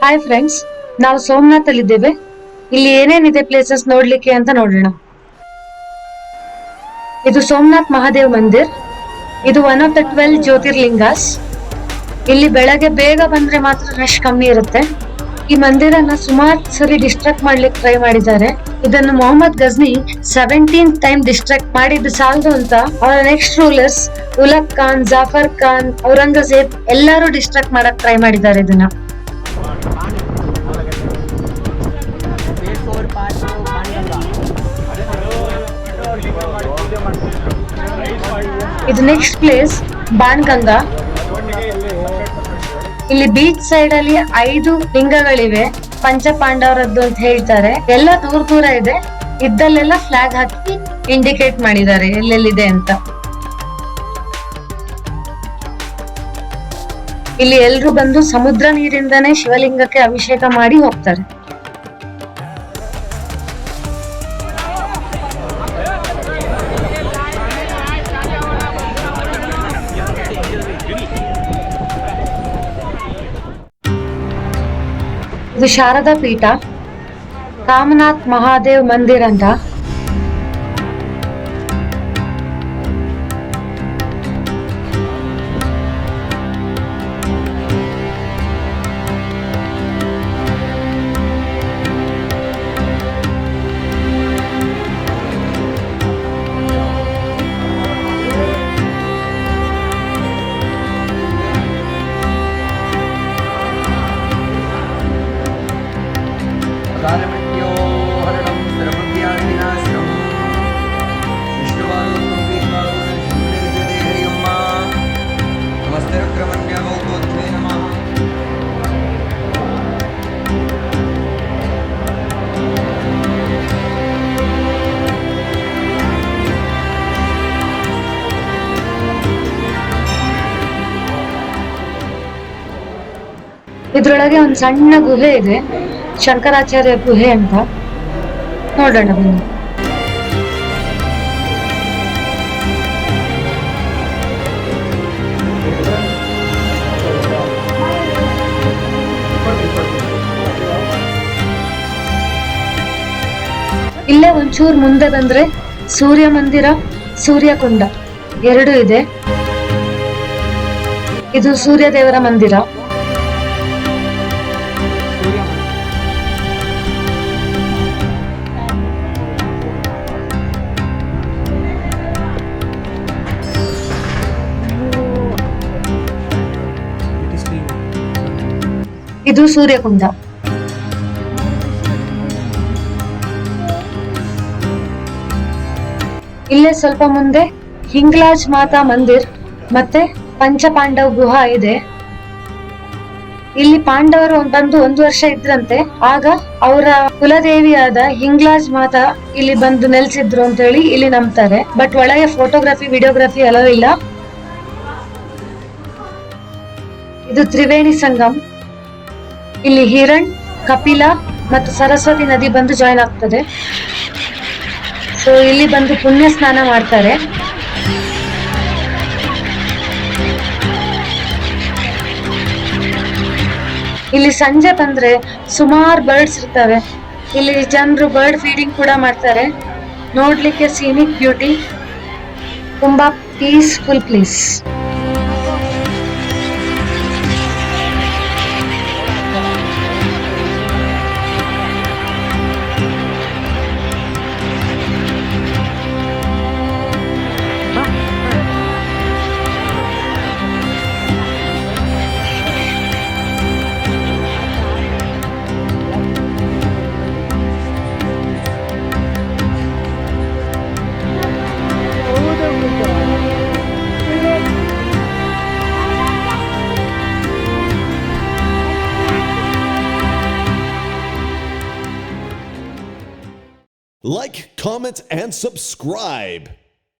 Hi friends, ನಾವು ಸೋಮನಾಥ್ ಅಲ್ಲಿ ಇದ್ದೇವೆ. ಇಲ್ಲಿ ಏನೇನಿದೆ ಪ್ಲೇಸಸ್ ನೋಡ್ಲಿಕ್ಕೆ ಅಂತ ನೋಡೋಣ. ಇದು ಸೋಮನಾಥ್ ಮಹಾದೇವ್ ಮಂದಿರ್. ಇದು ಒನ್ ಆಫ್ ದ 12 ಜ್ಯೋತಿರ್ಲಿಂಗಾಸ್. ಇಲ್ಲಿ ಬೆಳಗ್ಗೆ ಬೇಗ ಬಂದ್ರೆ ಮಾತ್ರ ರಶ್ ಕಮ್ಮಿ ಇರುತ್ತೆ. ಈ ಮಂದಿರನ ಸುಮಾರು ಸರಿ ಡಿಸ್ಟ್ರಾಕ್ಟ್ ಮಾಡ್ಲಿಕ್ಕೆ ಟ್ರೈ ಮಾಡಿದ್ದಾರೆ. ಇದನ್ನು ಮೊಹಮ್ಮದ್ ಗಜ್ನಿ 17 ಟೈಮ್ ಡಿಸ್ಟ್ರಾಕ್ಟ್ ಮಾಡಿದ್ದು ಸಾಲದು ಅಂತ ಅವರ ನೆಕ್ಸ್ಟ್ ರೂಲರ್ಸ್ ಉಲಗ್ ಖಾನ್, ಜಾಫರ್ ಖಾನ್, ಔರಂಗಜೇಬ್ ಎಲ್ಲರೂ ಡಿಸ್ಟ್ರಾಕ್ಟ್ ಮಾಡಕ್ ಟ್ರೈ ಮಾಡಿದ್ದಾರೆ ಇದನ್ನ. ಇದು ನೆಕ್ಸ್ಟ್ ಪ್ಲೇಸ್ ಬಾಣಗಂಗಾ. ಇಲ್ಲಿ ಬೀಚ್ ಸೈಡ್ ಅಲ್ಲಿ 5 ಲಿಂಗಗಳಿವೆ, ಪಂಚ ಪಾಂಡವರದ್ದು ಅಂತ ಹೇಳ್ತಾರೆ. ಎಲ್ಲ ದೂರ ದೂರ ಇದೆ. ಇದ್ದಲ್ಲೆಲ್ಲ ಫ್ಲಾಗ್ ಹಾಕಿ ಇಂಡಿಕೇಟ್ ಮಾಡಿದ್ದಾರೆ ಎಲ್ಲೆಲ್ಲಿದೆ ಅಂತ. ಇಲ್ಲಿ ಎಲ್ರು ಬಂದು ಸಮುದ್ರ ನೀರಿಂದಾನೇ ಶಿವಲಿಂಗಕ್ಕೆ ಅಭಿಷೇಕ ಮಾಡಿ ಹೋಗ್ತಾರೆ. ಇದು ಶಾರದಾ ಪೀಠ, ಕಾಮನಾಥ್ ಮಹಾದೇವ್ ಮಂದಿರ್ ಅಂತ. ಇದ್ರೊಳಗೆ ಒಂದು ಸಣ್ಣ ಗುಹೆ ಇದೆ, ಶಂಕರಾಚಾರ್ಯ ಗುಹೆ ಅಂತ. ನೋಡೋಣ ಬನ್ನಿ. ಇಲ್ಲೇ ಒಂಚೂರು ಮುಂದೆ ಬಂದ್ರೆ ಸೂರ್ಯ ಮಂದಿರ, ಸೂರ್ಯಕುಂಡ 2 ಇದೆ. ಇದು ಸೂರ್ಯ ದೇವರ ಮಂದಿರ. ಇದು ಸೂರ್ಯಕುಂಡ. ಇಲ್ಲೇ ಸ್ವಲ್ಪ ಮುಂದೆ ಹಿಂಗ್ಲಾಜ್ ಮಾತಾ ಮಂದಿರ್ ಮತ್ತೆ ಪಂಚಪಾಂಡವ್ ಗುಹಾ ಇದೆ. ಇಲ್ಲಿ ಪಾಂಡವರು ಬಂದು 1 ವರ್ಷ ಇದ್ರಂತೆ. ಆಗ ಅವರ ಕುಲದೇವಿಯಾದ ಹಿಂಗ್ಲಾಜ್ ಮಾತಾ ಇಲ್ಲಿ ಬಂದು ನೆಲೆಸಿದ್ರು ಅಂತ ಹೇಳಿ ಇಲ್ಲಿ ನಂಬ್ತಾರೆ. ಬಟ್ ಒಳಗೆ ಫೋಟೋಗ್ರಫಿ, ವಿಡಿಯೋಗ್ರಫಿ ಅಲೋ ಇಲ್ಲ. ಇದು ತ್ರಿವೇಣಿ ಸಂಗಮ್. ಇಲ್ಲಿ ಹಿರಣ್, ಕಪಿಲ ಮತ್ತು ಸರಸ್ವತಿ ನದಿ ಬಂದು ಜಾಯಿನ್ ಆಗ್ತದೆ. ಸೊ ಇಲ್ಲಿ ಬಂದು ಪುಣ್ಯ ಸ್ನಾನ ಮಾಡ್ತಾರೆ. ಇಲ್ಲಿ ಸಂಜೆ ಬಂದ್ರೆ ಸುಮಾರು ಬರ್ಡ್ಸ್ ಇರ್ತವೆ. ಇಲ್ಲಿ ಜನರು ಬರ್ಡ್ ಫೀಡಿಂಗ್ ಕೂಡ ಮಾಡ್ತಾರೆ. ನೋಡ್ಲಿಕ್ಕೆ ಸೀನಿಕ್ ಬ್ಯೂಟಿ, ತುಂಬಾ peaceful place. Like, comment, and subscribe.